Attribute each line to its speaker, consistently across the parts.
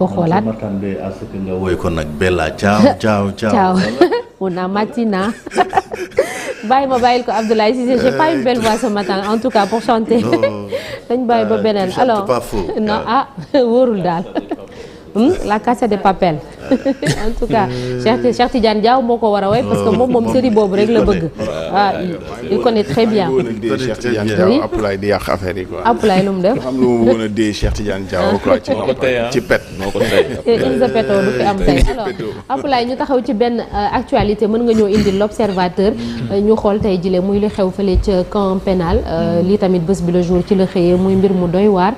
Speaker 1: ko xoolaat
Speaker 2: ma m'attendais à ce que nga woy ko nag Bella ciao ciao
Speaker 1: ciao una mattina bàyyi ma bàyyil ko Abdoulaye Cissé j'ai pas une belle voix ce matin en tout cas pour chanter dañ bàyyi ba beneen alors non wóorul daal la Casa de Papel en tout cas Cheikh Tidiane Diaw moo ko war a woy parce que moom série boobu rek la bëgg il connaît très bien.
Speaker 3: Cheikh Tidiane Diaw Apulaay di yàq affaire yi quoi.
Speaker 1: Apulaay lu mu def.
Speaker 3: xam lu mu mën a dee Cheikh Tidiane Diaw quoi ci pet moo ko tey.
Speaker 1: Inza Peto du fi am tey alors Apulaay ñu taxaw ci benn actualité mën nga ñëw indi l'observateur ñu xool tey jile muy li xew fële ca camp pénal lii tamit bés bi le jour ci la xëyee muy mbir mu doy waar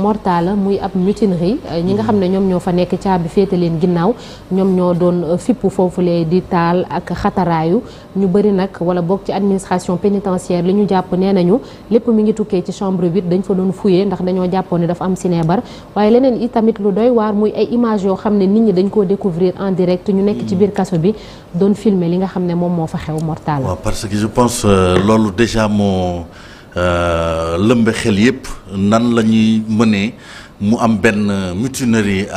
Speaker 1: mortala muy ab mutinerie ñi nga xam ne ñoom ñoo fa nekk caabi féete leen ginnaaw ñoom ñoo doon fippu foofulee di taal ak xataraayu ñu bëri nag wala boog ci administration pénitentiaire li ñu jàpp nee nañu lépp mi ngi tukkee ci chambre 8 dañ fa doon fouiller ndax dañoo jàppoon ne dafa am sinébar waaye leneen i tamit lu doy waar muy ay images yoo xam ne nit ñi dañ koo découvrir en direct ñu nekk ci biir kaso bi doon filmer li nga xam ne moom moo fa xew mortal.
Speaker 2: waaw parce que je pense loolu déjà moo lëmbe xel yëpp nan la ñuy mënee mu am benn mutinerie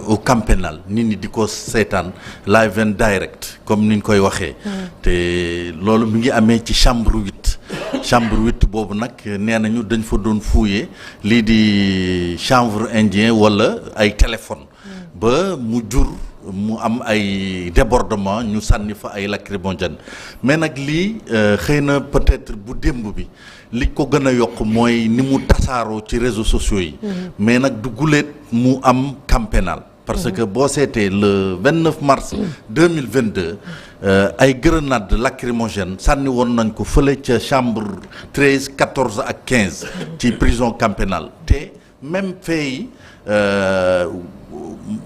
Speaker 2: au camp pénal nit ñi di ko seetaan live and direct comme ni ñu koy waxee. te loolu mi ngi amee ci chambre 8 boobu nag nee nañu dañ fa doon fouiller lii di chanvre indien wala ay téléphone ba mu jur mu am ay débordement ñu sànni fa ay lacrymogène mais nag lii xëy na peut-être bu démb bi li ko gën a yokk mooy ni mu tasaaroo ci réseaux sociaux yi mais nag du guléet mu am camp pénal parce que boo seetee le 29 mars 2022 ay grenade lacrymogène sànni woon nañ ko fële ca chambre 13 14 ak 15 ci prison camp pénal te même fait yi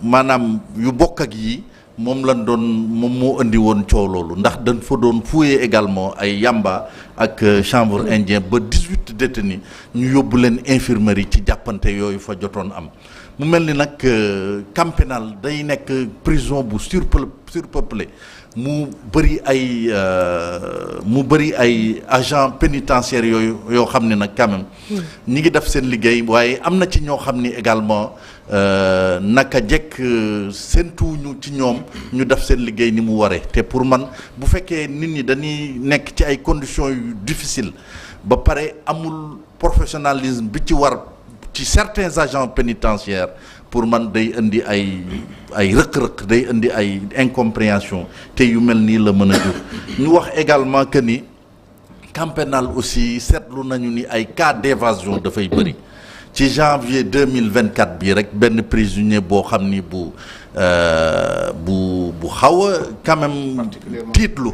Speaker 2: maanaam yu bokk ak yi moom lañ doon moom moo indi woon coow loolu ndax dañ fa doon fouiller également ay yamba ak chanvre indien ba 18 détenus ñu yóbbu leen infirmerie ci jàppante yooyu fa jotoon am mu mel ni nag camp pénal day nekk prison bu surpeuplé mu bëri ay agents pénitentiaires yoo xam ne nag quand même ñi ngi def seen liggéey waaye am na ci ñoo xam ni également naka jekk séentuwuñu ci ñoom ñu def seen liggéey ni mu waree te pour man bu fekkee nit ñi dañuy nekk ci ay conditions yu difficiles ba pare amul professionnalisme bi ci war ci certains agents pénitentiaires pour man day indi ay rëq-rëq day indi ay incompréhension te yu mel nii la mën a jur ñu wax également que ni camp pénal aussi seetlu nañu ni ay cas d'évasion dafay bëri ci janvier 2024 bii rek benn prisonnier boo xam ni bu xaw a quand même tiitlu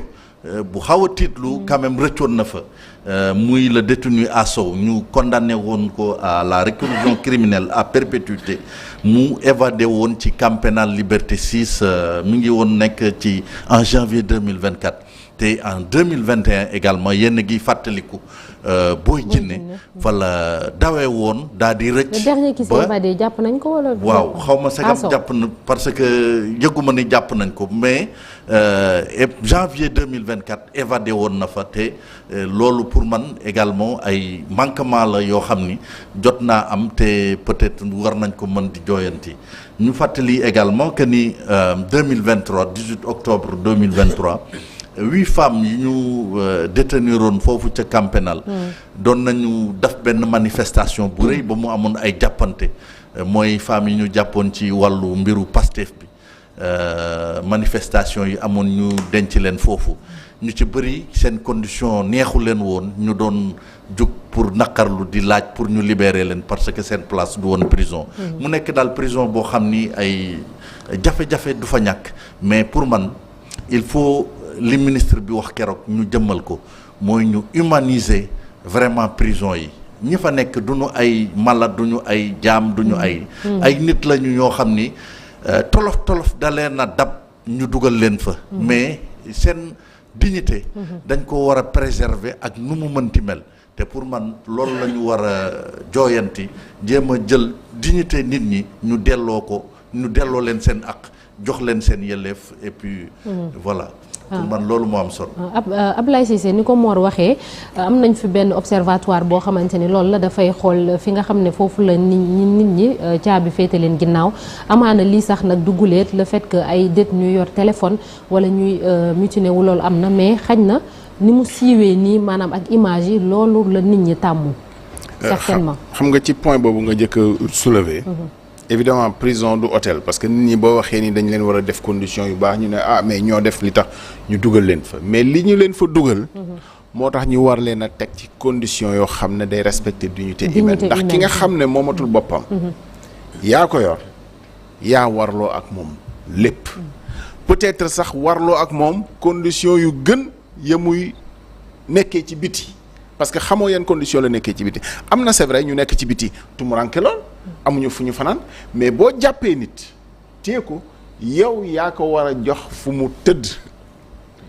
Speaker 2: quand même rëccoon na fa muy le détenu Assow ñu condamné woon ko à la réclusion criminelle à perpétuité mu évadé woon ci camp pénal Liberté 6 mi ngi woon nekk ci en janvier 2024 te en 2021 également yéen gi fàttaliku Boy Djiné fa la dawee woon daal di rëcc.
Speaker 1: le dernier qui s'est évadé jàpp nañ ko wala.
Speaker 2: waaw xaw ma sagam jàpp na parce que yëguma ni jàpp nañ ko mais janvier 2024 évadé woon na fa te loolu pour man également ay manquement la yoo xam ni jot naa am te peut-être war nañ ko mën di jooyanti ñu fàttali également que ni 2023 18 octobre 2023. 8 femmes yi ñu déteniroon foofu ca camp pénal doon nañu def benn manifestation bu rëy ba mu amoon ay jàppante mooy femmes yi ñu jàppoon ci wàllu mbiru Pastef bi manifestation yi amoon ñu denc leen foofu ñu ci bëri seen condition neexu leen woon ñu doon jóg pour naqarlu di laaj pour ñu libérer leen parce que seen place du woon prison mu nekk daal prison boo xam ni ay jafe-jafe du fa ñàkk mais pour man il faut li ministre bi wax keroog ñu jëmmal ko mooy ñu humaniser vraiment prison yi ñi fa nekk duñu ay mala duñu ay jaam duñu ay nit lañu ñoo xam ni tolof da leen a dab ñu dugal leen fa mais seen dignité dañ ko war a préserver ak nu mu mënti mel te pour man loolu la ñu war a jooyanti jéem a jël dignité nit ñi ñu delloo leen seen ak jox leen seen yelleef et puis voilà. pour man loolu moo am solo.
Speaker 1: Ablaye Cissé ni ko Mor waxee am nañ fi benn observatoire boo xamante ni loolu la dafay xool fi nga xam ne foofu la nit ñi caabi féete leen ginnaaw amaana lii sax nag dugguleet le fait que ay détenus yor téléphone wala ñuy mutiné wu loolu am na mais xañ na ni mu siiwee nii maanaam ak image yi loolu la nit ñi tàmmu. certainement
Speaker 3: xam nga ci point boobu nga njëkk a soulever. évidemment prison du hôtel parce que nit ñi boo waxee ni dañ leen war a def condition yu baax ñu ne mais ñoo def li tax ñu dugal leen fa mais li ñu leen fa dugal. moo tax ñu war leen a teg ci condition yoo xam ne day respecter dignité humaine ndax ki nga xam ne moomatul boppam. yaa ko yor yaa warloo ak moom lépp. peut-être sax warloo ak moom condition yu gën ya muy nekkee ci biti. parce que xamoo yan condition la nekkee ci biti am na c'est vrai ñu nekk ci biti tumuranke lool amuñu fu ñu fanaan mais boo jàppee nit téye ko yow yaa ko war a jox fu mu tëdd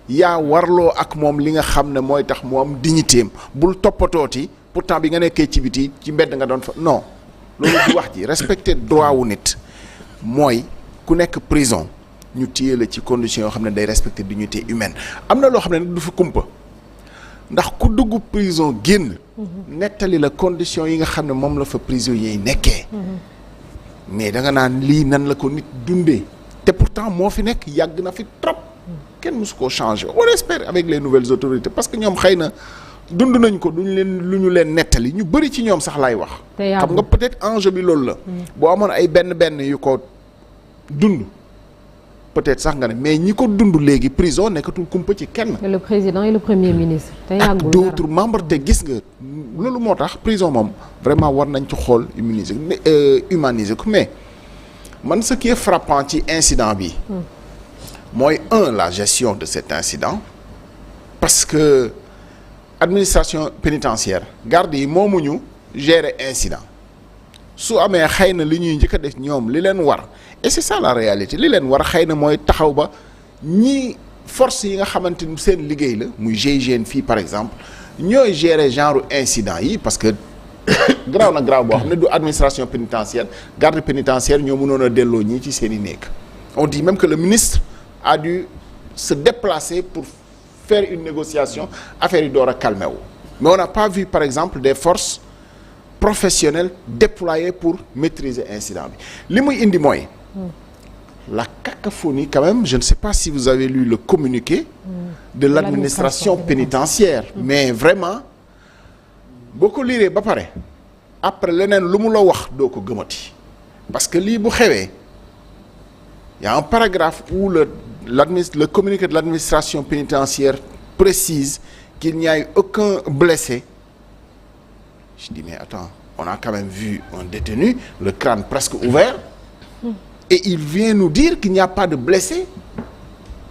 Speaker 3: yaa warloo ak moom li nga xam ne mooy tax mu am dignitéem bul toppatooti pourtant bi nga nekkee ci biti ci mbedd nga doon fa non loolu di wax ji respecter droit wu nit mooy ku nekk prison ñu téye la ci condition yoo xam ne day respecter dignité humaine am na loo xam ne nag du fa kumpa ndax ku dugg prison génn nettali la condition yi nga xam ne moom la fa prisonniers yi nekkee mais da nga naan lii nan la ko nit dundee te pourtant moo fi nekk yàgg na fi trop kenn mësu koo changer on espère avec les nouvelles autorités parce que ñoom xëy na dund nañ ko duñ leen lu ñu leen nettali ñu bëri ci ñoom sax laay wax xam nga peut-être enjeu bi loolu la boo amoon ay benn yu ko dund peut-être sax nga ne mais ñi ko dund léegi prison nekkatul kumpa ci kenn.
Speaker 1: le président et le premier ministre. te yàggul
Speaker 3: ak d'autres membres te gis nga loolu moo tax prison moom vraiment war nañ ci xool humaniser ko mais man ce qui est frappant ci incident bi. mooy la gestion de cet incident. parce que administration pénitentiaire garde yi moomuñu gérer incident su amee xëy na li ñuy njëkk a def ñoom li leen war. et c'est ça la réalité li leen war a xëy na mooy taxaw ba ñii force yi nga xamante ni seen liggéey la muy GIGN fii par exemple ñooy gérer genre incident yi parce que garaaw na garaaw boo xam ne du administration pénitentiaire garde pénitentiaire ñoo mënoon a delloo ñii ci seen i nekk. on dit même que le ministre a dû se déplacer pour faire une négociation affaire yi door a calmer wu mais on n'a pas vu par exemple des forces professionnelles déployées pour maîtriser incident bi li muy indi mooy. La cacophonie quand même je ne sais pas si vous avez lu le communiqué de l'administration pénitentiaire mais vraiment boo ko liiree ba pare après leneen lu mu la wax doo ko gëmati parce que lii bu xewee y a un paragraphe où le communiqué de l'administration pénitentiaire précise qu'il n'y a eu aucun blessé. Je dis mais attends on a quand même vu un détenu le crâne presque ouvert et il vient nous dire qu'il n'y a pas de blessés.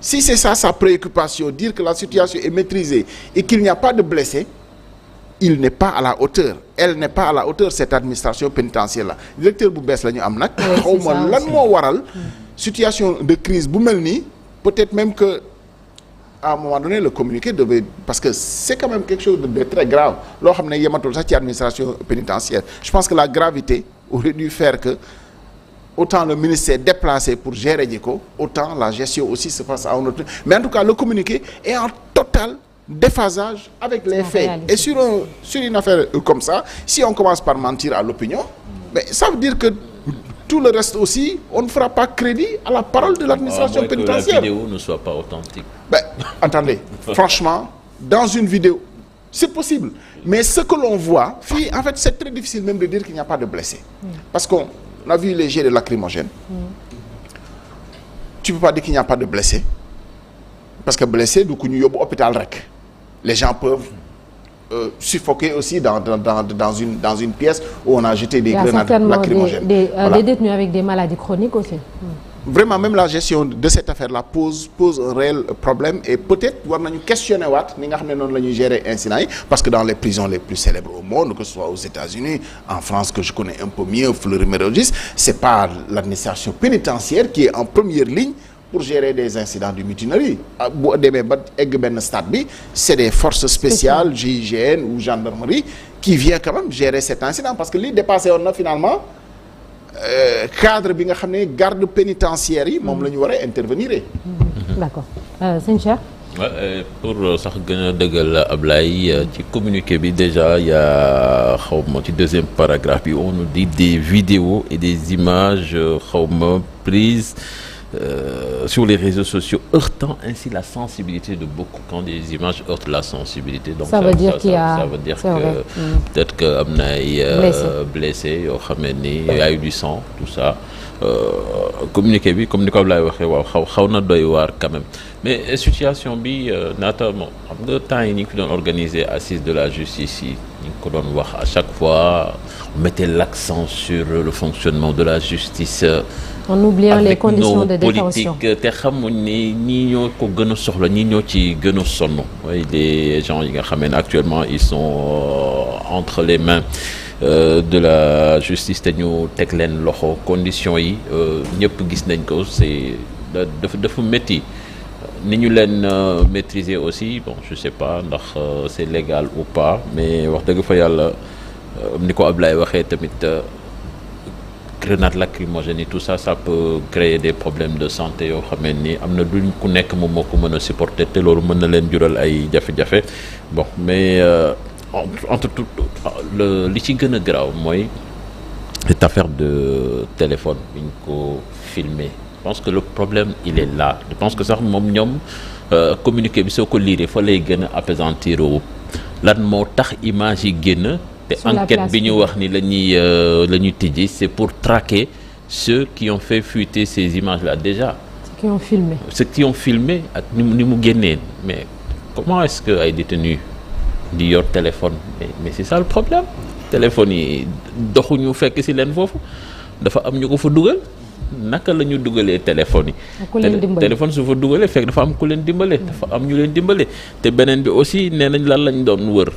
Speaker 3: Si c'est ça sa préoccupation, dire que la situation est maîtrisée et qu'il n'y a pas de blessés, il n'est pas à la hauteur. Elle n'est pas à la hauteur cette administration pénitentiaire là. Directeur bu bees la ñu am nag. xawma lan moo waral situation de crise bu mel nii peut-être même que à un moment donné le communiqué devait parce que c'est quand même quelque chose de très grave loo xam ne yematul sax ci administration pénitentiaire. Je pense que la gravité aurait dû faire que autant le ministère s'est déplacé pour gérer ji ko autant la gestion aussi se passe à un autre mais en tout cas le communiqué est en total déphasage avec les faits réalité. Et sur une affaire comme ça si on commence par mentir à l'opinion mais ça veut dire que tout le reste aussi on ne fera pas crédit à la parole de l'administration pénitentiaire.
Speaker 4: Que la vidéo ne soit pas authentique.
Speaker 3: Attendez franchement dans une vidéo c'est possible mais ce que l'on voit fii en fait c'est très difficile même de dire qu'il n'y a pas de blessés parce qu'on a vu les jets de lacrymogènes. Tu peux pas dire qu'il n'y a pas de blessés parce que blessés du ku ñu yóbbu hôpital rek les gens peuvent suffoquer aussi dans une pièce où on a jeté des grenades lacrymogènes.
Speaker 1: Des détenus avec des maladies chroniques aussi.
Speaker 3: Vraiment même la gestion de cette affaire-là pose un réel problème et peut-être war nañu questionner waat ni nga xam ne noonu la ñuy gérer incidents yi parce que dans les prisons les plus célèbres au monde que ce soit aux États-Unis en France que je connais un peu mieux Fleury-Mérogis c'est pas l'administration pénitentiaire qui est en première ligne pour gérer des incidents de mutinerie bu demee ba egg benn stade bi c'est des forces spéciales GIGN ou gendarmerie qui vient quand même gérer cet incident parce que li dépassé woon na finalement cadre bi nga xam ne garde pénitentiaire yi moom la ñu war a intervenir.
Speaker 1: D'accord sëñ Cheikh.
Speaker 4: pour sax gën a dëggal Ablaye ci communiqué bi déjà il y a xawma ci deuxième paragraphe bi on nous dit des vidéos et des images xawma prises sur les réseaux sociaux heurtant ainsi la sensibilité de beaucoup. Quand des images heurtent la sensibilité, donc ça veut dire que peut-être que am na ay blessés yoo xam ne ni y a eu du sang, tout ça. Communiqué bi comme ni ko Ablaye waxee waaw xaw na doy waar quand même, mais situation bi naata moom xam nga temps yi ñu ngi fi doon organiser assise de la justice yi ñu ngi ko doon wax à chaque fois on mettait l'accent sur le fonctionnement de la justice
Speaker 1: en oubliant les conditions de détention
Speaker 4: te xamuñ ni ñii ñoo ko gën a soxla ñii ñoo ci gën a sonn mooy des gens yi nga xam ne actuellement ils sont entre les mains de la justice te ñu teg leen loxo conditions yi ñëpp gis nañ ko c'est dafa métti ni ñu leen maîtriser aussi bon je sais pas ndax c'est légal ou pas, mais wax dëgg fa yàlla ni ko Ablaye waxee tamit grenade lacrymogène et tout ça peut créer des problèmes de santé yoo xam ne ni am na duñ ku nekk moom moo ko mën a supporter te loolu mën na leen jural ay jafe-jafe bon mais entre tout li ci gën a garaaw mooy cette affaire de téléphone bi ñu ko filmé. Je pense que le problème il est là. Je pense que sax moom ñoom communiqué bi soo ko liiree fa lay gën a appesantir lan moo tax image yi génn te enquête bi ñu wax ni la ñuy tijji c'est pour traquer ceux qui ont fait fuiter ces images là déjà. Ceux qui ont filmé ak ni mu génnee mais comment est-ce que ay détenus di yor téléphone mais c'est ça le problème. Téléphone yi doxuñu fekk ci leen foofu dafa am ñu ko fa dugal. Naka la ñu dugalee téléphone yi téléphone su fa dugalee fekk dafa am ku leen dimbale dafa am ñu leen dimbale te beneen bi aussi nee nañ lan lañ doon wër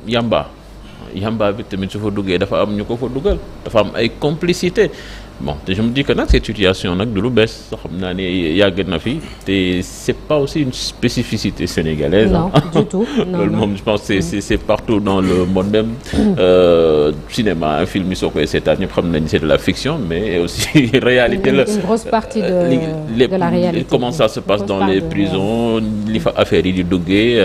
Speaker 4: yamba bi tamit su fa duggee dafa am ñu ko fa dugal dafa am ay complicité bon te je me dis que nag cette situation nag du lu bees xam naa ne yàgg na fi te c'est pas aussi une spécificité sénégalaise.
Speaker 1: Non du tout
Speaker 4: loolu moom je pense c'est partout dans le monde même cinéma un film yi soo koy seetaan ñëpp xam nañ c'est de la fiction mais aussi réalité la
Speaker 1: une grosse partie de la réalité.
Speaker 4: Comment ça se passe dans les prisons li fa affaire yi di duggee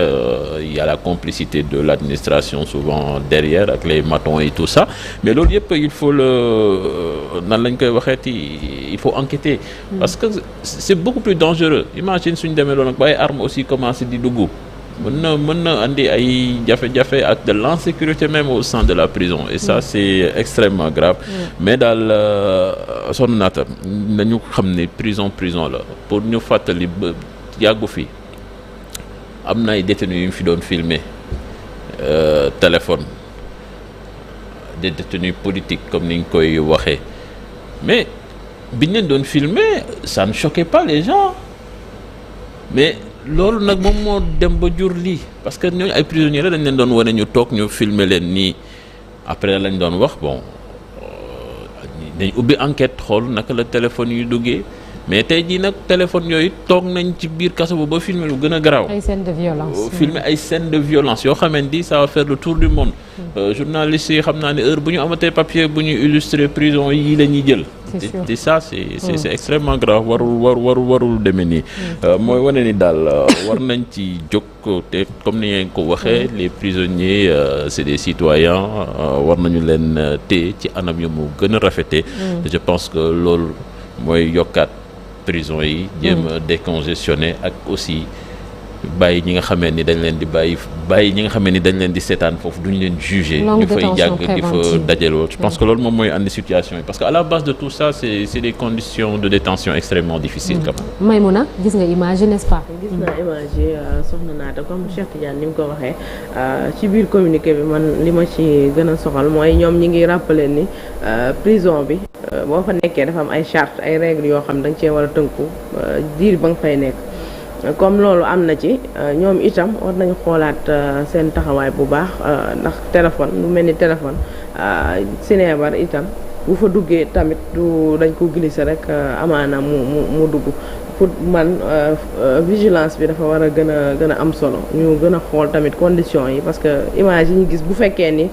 Speaker 4: il y a la complicité de l'administration souvent derrière ak les matons et tout ça mais loolu yëpp il faut nan lañ koy waxeeti il faut enquêter parce que c'est beaucoup plus dangereux. Imagine suñ demee loolu nag ba ay armes aussi commencé di dugg mën na andi ay jafe-jafe ak de l'insécurité même au sein de la prison et ça c'est extrêmement grave. Mais daal sonn naata nañu xam ne prison la pour ñu fàttali ba yàggu fi am na ay détenus yu ñu fi doon filmer téléphone des détenus politiques comme ni ñu koy waxee mais biñ leen doon filmer ça ne choquait pas les gens mais loolu nag moom moo dem ba jur lii parce que ñooñu ay prisonniers la dañ leen doon wane ñu toog ñu filmer leen nii après lañ doon wax bon dañ ubbi enquête xool naka la téléphone yu duggee mais tey jii nag téléphone yooyu toog nañ ci biir kaso ba filmer lu gën a garaaw.
Speaker 1: ay scènes de violence.
Speaker 4: filmer ay scènes de violence yoo xamante ni ça va faire le tour du monde. Journalistes yi xam naa ne heure bu ñu amatee papier bu ñu illustrer prison yi la ñuy jël. et ça c'est extrêmement grave warul demee nii. mooy wane ni daal war nañ ci jóg te comme ni ngeen ko waxee les prisonniers c'est des citoyens war nañu leen téye ci anam yu mu gën a rafetee. je pense que loolu mooy yokkaat. prison yi jéem a décongestionner ak aussi bàyyi ñi nga xamee ni dañ leen di bàyyi ñi nga xamee ni dañ leen di seetaan foofu duñu leen juger ñu fay jàgg di fa dajaloo je pense que loolu moom mooy andi situation yi parce que à la base de tout ça c'est des conditions de détention extrêmement difficiles quand même.
Speaker 1: Maïmouna gis nga image n'est-ce pas.
Speaker 5: gis naa image yi soxna Naata comme Cheikh Tidiane ni mu ko waxee ci biir communiqué bi man li ma ci gën a soxal mooy ñoom ñi ngi rappeler ni prison bi boo fa nekkee dafa am ay chartes ay règles yoo xam da nga cee war a tënku diir ba nga fay nekk. comme loolu am na ci ñoom itam war nañu xoolaat seen taxawaay bu baax ndax téléphone lu mel ni téléphone sinébar itam bu fa duggee tamit du dañ ko glisser rek amaana mu dugg pour man vigilance bi dafa war a gën a am solo ñu gën a xool tamit conditions yi parce que image yi ñu gis bu fekkee ni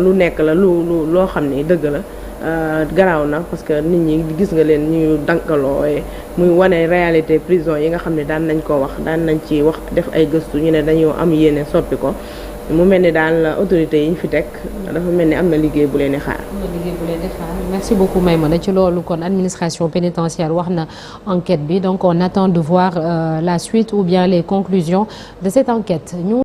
Speaker 5: lu nekk la loo xam ni dëgg la garaaw na parce que nit ñi gis nga leen ñu dankaloo muy wane réalité prison yi nga xam ne daan nañ ko wax daan nañ ci wax def ay gëstu ñu ne dañoo am yéene soppi ko mu mel ni daal autorités yi ñu fi teg dafa mel ni am na liggéey bu leen di xaar.
Speaker 1: Merci beaucoup Maïmouna ci loolu kon administration pénitentiaire wax na enquête bi donc on attend de voir la suite ou bien les conclusions de cette enquête.